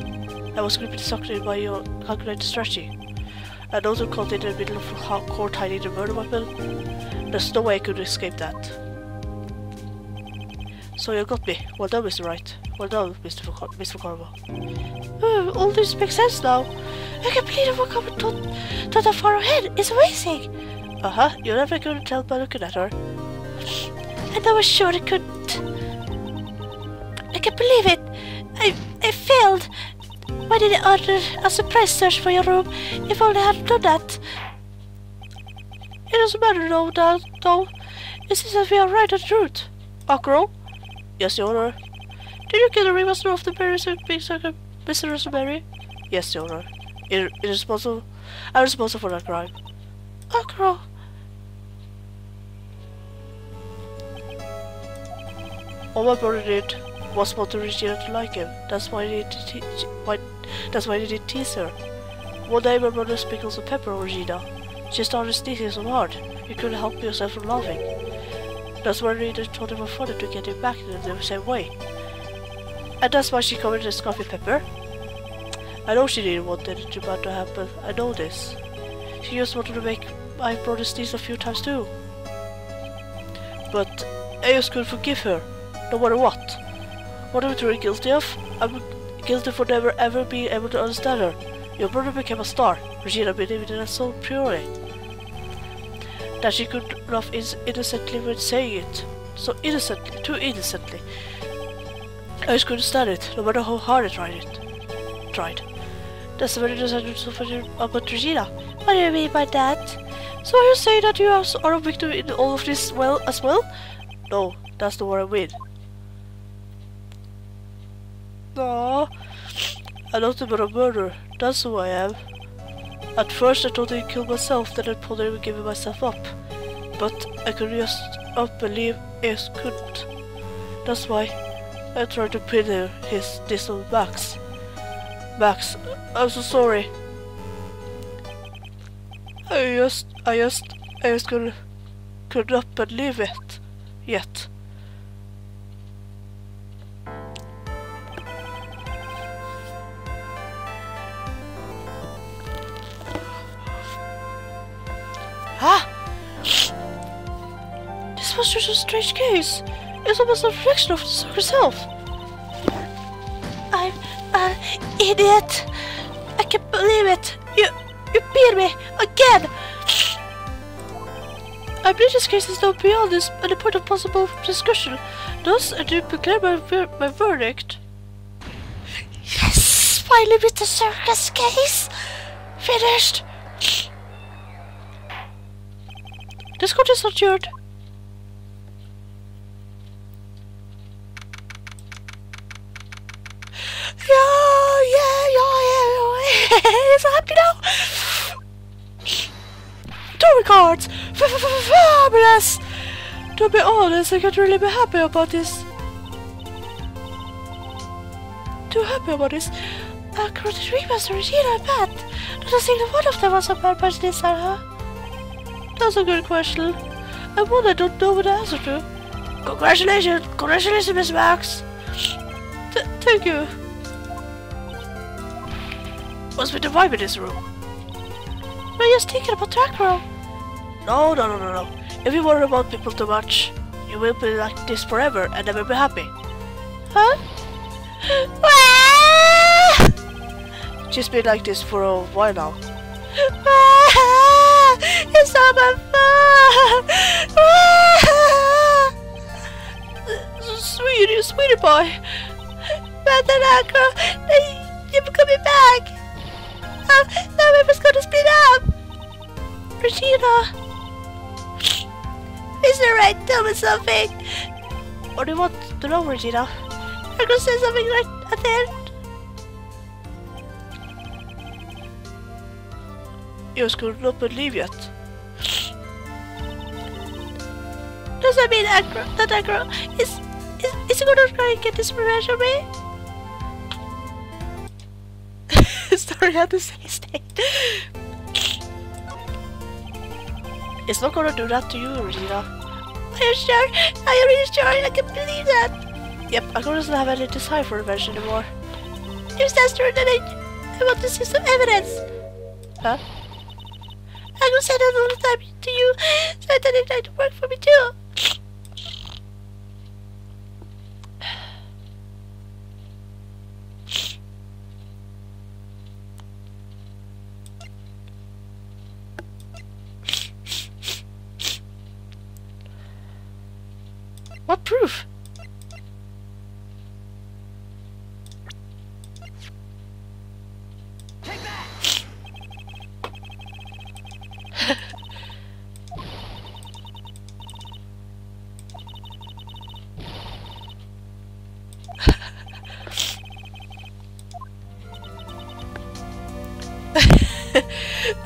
I was gripping sucked by your calculated strategy. I know they're caught in the middle of court hiding the murder weapon. There's no way I could escape that. So you got me. Well done, Mr. Wright. Well done, Miss Wakaba. All this makes sense now. I can't believe Wakaba thought that far ahead. It's amazing. You never could tell by looking at her. And I was sure I couldn't. I can't believe it. I failed. Why did I order a surprise search for your room if only I had done that? It doesn't matter though. It seems that we are right on the route. Akro? Yes, Your Honor. Did you kill the remaster of the berries and big circle, Mr. Rosemary? Yes, Your Honor. I'm responsible for that crime. Akro. All my brother did was want to Regina to like him. That's why he did tease her. One day my brother sprinkled some pepper on Regina. She started sneezing so hard, you couldn't help yourself from laughing. That's why Regina told him her father to get him back in the same way. And that's why she covered his coffee pepper. I know she didn't want anything bad to happen, I know this. She just wanted to make my brother sneeze a few times too. But I just couldn't forgive her, no matter what. What am I truly guilty of? I'm guilty for never ever being able to understand her. Your brother became a star. Regina believed in it so purely that she could laugh innocently when saying it. So innocently, too innocently. I just couldn't stand it, no matter how hard I tried. That's the very decision about Regina. What do you mean by that? So are you saying that you are a victim in all of this as well? No, that's the what I mean. No, I'm not about a murderer, that's who I am. At first I thought I'd kill myself, then I thought I would give myself up. But I could just not believe I couldn't. That's why I tried to pin this on Max. Max, I'm so sorry. I just could not believe it yet. Ah! This was just a strange case. It's almost a reflection of the circle herself. I'm an idiot. I can't believe it. You beat me again. I believe this case is now beyond this and the point of possible discussion. Thus, I do declare my verdict. Yes! Finally with the circus case! Finished! This court is adjourned. Yeah. Is happy now? 2 cards! Fabulous! To be honest, I can't really be happy about this. Too happy about this. Correct remaster is really bad. Doesn't think that one of them was a bad person this time, huh? That's a good question. And one I don't know what the answer to. Congratulations! Congratulations, Miss Max! Thank you. What's with the vibe in this room? We're just thinking about track row. No. If you worry about people too much, you will be like this forever and never be happy. Huh? Just been like this for a while now. It's not my fault. Sweetie pie. Matanaka, you're coming back. Now we're just gonna split up. Regina. Is it right? Tell me something. What do you want to know, Regina? I'm gonna say something right at the end. You could not believe yet. Does that mean that girl is gonna try and get this revenge on me? Sorry, I had to say stay. It's not gonna do that to you, Regina. Are you sure? Are you really sure? I can't believe that. Yep, I don't have any desire for revenge anymore. If that's true, then I want to see some evidence. Huh? I'm gonna say that all the time to you, so that it might work for me too. What proof? Take that!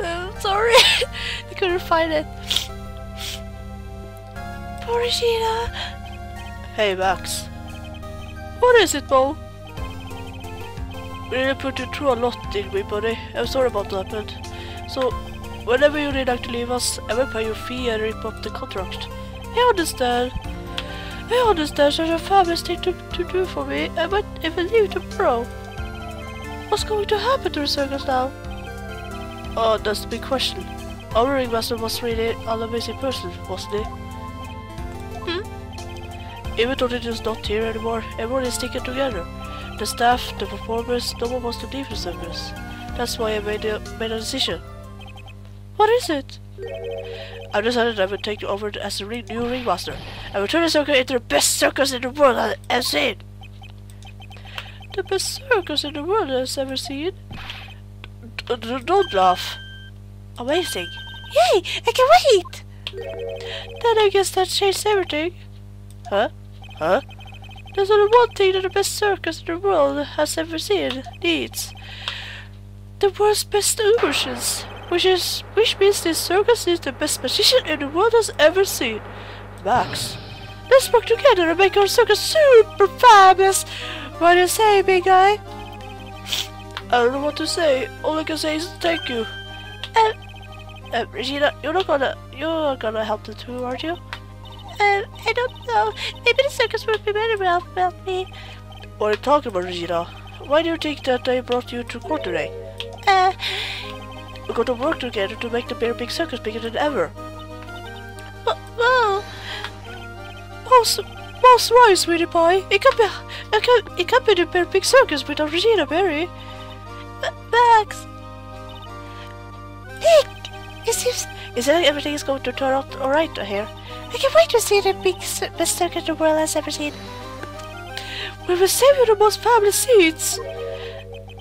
I'm sorry. I couldn't find it. Poor Regina. Hey Max. What is it, Bo? We really put you through a lot, didn't we, buddy? I'm sorry about what happened. So, whenever you really like to leave us, I will pay your fee and rip up the contract. I understand. Such a fabulous thing to do for me. I might even leave tomorrow. What's going to happen to the circus now? Oh, that's the big question. Our ringmaster was really an amazing person, wasn't he? Even though it is not here anymore, everyone is sticking together. The staff, the performers, no one wants to leave the circus. That's why I made a decision. What is it? I decided I would take you over as the new ringmaster. I will turn the circus into the best circus in the world I've seen. The best circus in the world I've ever seen? Don't laugh. Amazing. Yay! I can wait! Then I guess that changed everything. Huh? There's only one thing that the best circus in the world has ever seen needs. The world's best illusions. Which means this circus is the best magician in the world has ever seen. Max, let's work together and make our circus super fabulous. What do you say, big guy? I don't know what to say. All I can say is thank you. Regina, you're gonna help them too, aren't you? I don't know. Maybe the circus would be better without me. What are you talking about, Regina? Why do you think that I brought you to court today? We're going to work together to make the Bear Big Circus bigger than ever. Well, what's right, sweetie pie? It can't be the Bear Big Circus without Regina Berry. Max! Nick! It seems like everything is going to turn out alright here. I can't wait to see the best circus the world has ever seen. We will save you the most fabulous seats.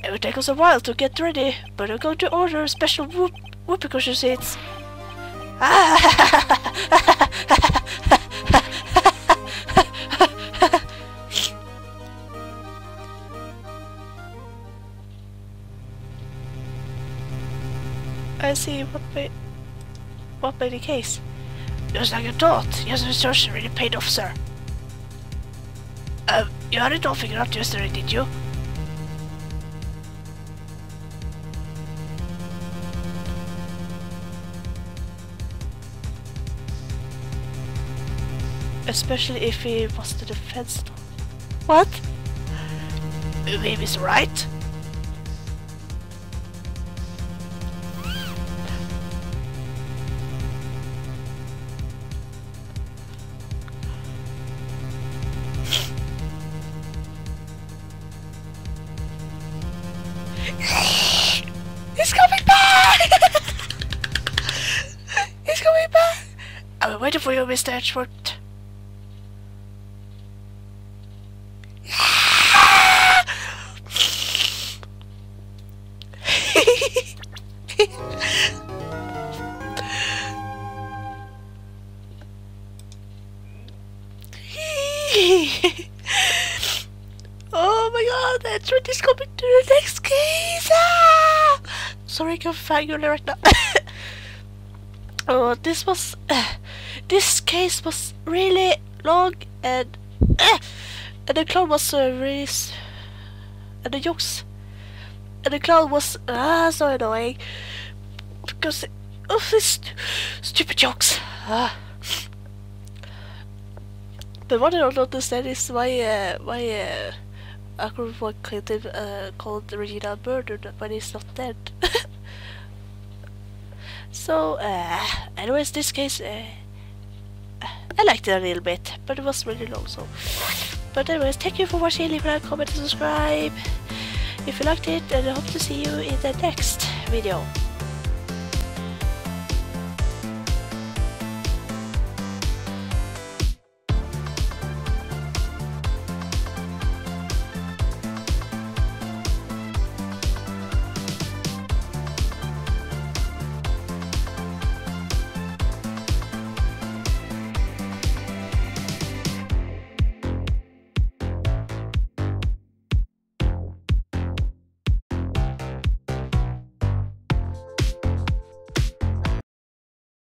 It will take us a while to get ready, but we're going to order special whoopee cushion seats. I see what made the case. Just like you thought, your research really paid off, sir. You had it all figured out yesterday, did you? Especially if he was the defense. What? Maybe it's right. He's coming back! He's coming back! I've been waiting for you, Mr. Edgeworth. Oh my god, that's what is coming to the next case! Ah! Sorry, I can't find you right now. Oh, this case was really long and the clown was really and the jokes and the clown was so annoying because of these stupid jokes. But what I don't understand is why Uncle Clinton called Regina murdered when he's not dead. So, anyways, this case, I liked it a little bit, but it was really long, so. But anyways, thank you for watching, leave a like, comment, and subscribe if you liked it, and I hope to see you in the next video.